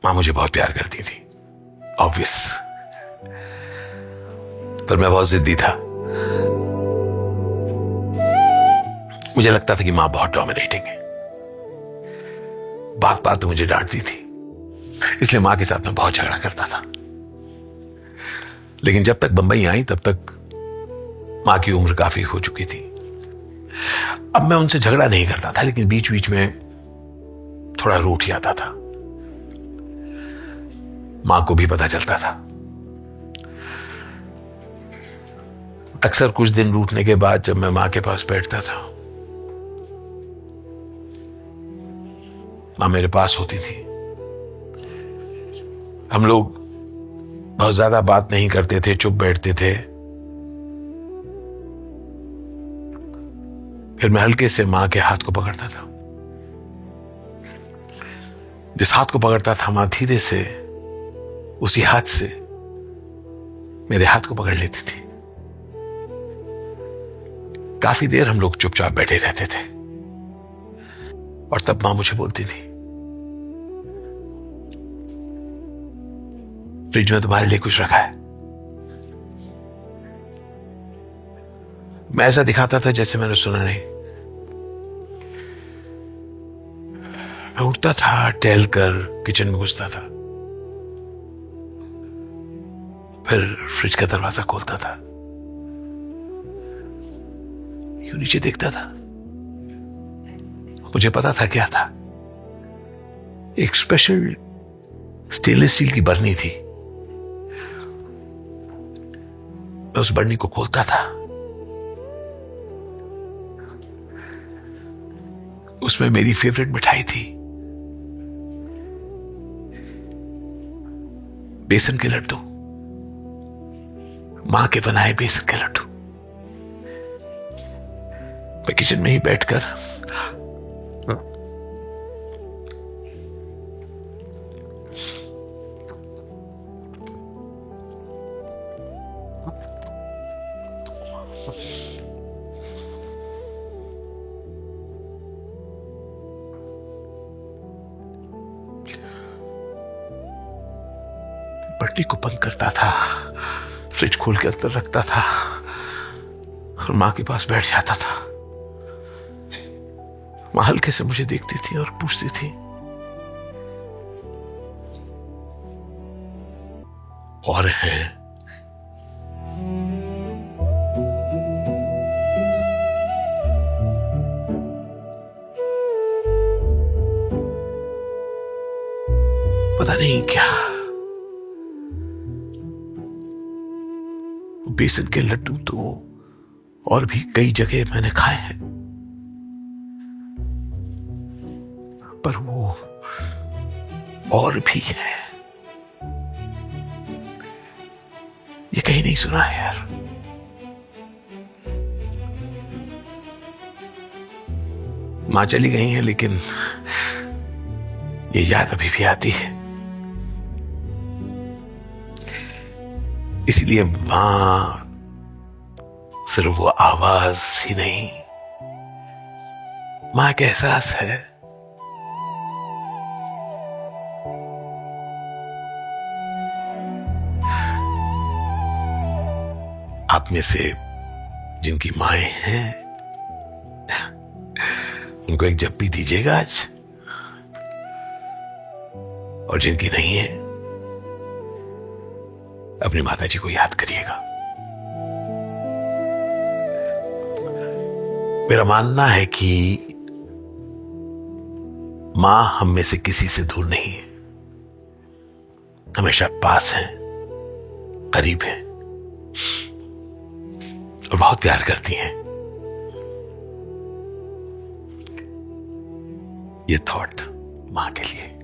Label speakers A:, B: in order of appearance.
A: मां मुझे बहुत प्यार करती थी, ऑब्वियस, पर मैं बहुत जिद्दी था। मुझे लगता था कि मां बहुत डोमिनेटिंग है, बात बात तो मुझे डांटती थी, इसलिए मां के साथ मैं बहुत झगड़ा करता था। लेकिन जब तक बंबई आई तब तक मां की उम्र काफी हो चुकी थी। अब मैं उनसे झगड़ा नहीं करता था, लेकिन बीच बीच में थोड़ा रूठ जाता था। मां को भी पता चलता था। अक्सर कुछ दिन रूठने के बाद जब मैं मां के पास बैठता था, मां मेरे पास होती थी। हम लोग बहुत ज्यादा बात नहीं करते थे, चुप बैठते थे। फिर मैं हल्के से मां के हाथ को पकड़ता था। जिस हाथ को पकड़ता था, मां धीरे से उसी हाथ से मेरे हाथ को पकड़ लेती थी। काफी देर हम लोग चुपचाप बैठे रहते थे और तब मां मुझे बोलती थी, फ्रिज में तुम्हारे लिए कुछ रखा है। मैं ऐसा दिखाता था जैसे मैंने सुना नहीं। मैं उठता था, टहलकर किचन में घुसता था, फिर फ्रिज का दरवाजा खोलता था, यूं नीचे देखता था। मुझे पता था क्या था। एक स्पेशल स्टेनलेस स्टील की बरनी थी। मैं उस बरनी को खोलता था, उसमें मेरी फेवरेट मिठाई थी, बेसन के लड्डू, मां के बनाए बेसन के लड्डू। मैं किचन में ही बैठकर बर्नी को बंद करता था, फ्रिज खोल के अंदर रखता था और मां के पास बैठ जाता था। मां हल्के से मुझे देखती थी और पूछती थी, और हैं? पता नहीं क्या बेसन के लड्डू तो और भी कई जगह मैंने खाए हैं, पर वो और भी है, ये कहीं नहीं सुना है यार। मां चली गई है, लेकिन ये याद अभी भी आती है। इसलिए मां सिर्फ वो आवाज ही नहीं, मां का एहसास है। आप में से जिनकी माएं हैं उनको एक जप्पी दीजिएगा आज, और जिनकी नहीं है अपनी माताजी को याद करिएगा। मेरा मानना है कि मां हम में से किसी से दूर नहीं है, हमेशा पास है, करीब है और बहुत प्यार करती हैं। ये थॉट मां के लिए।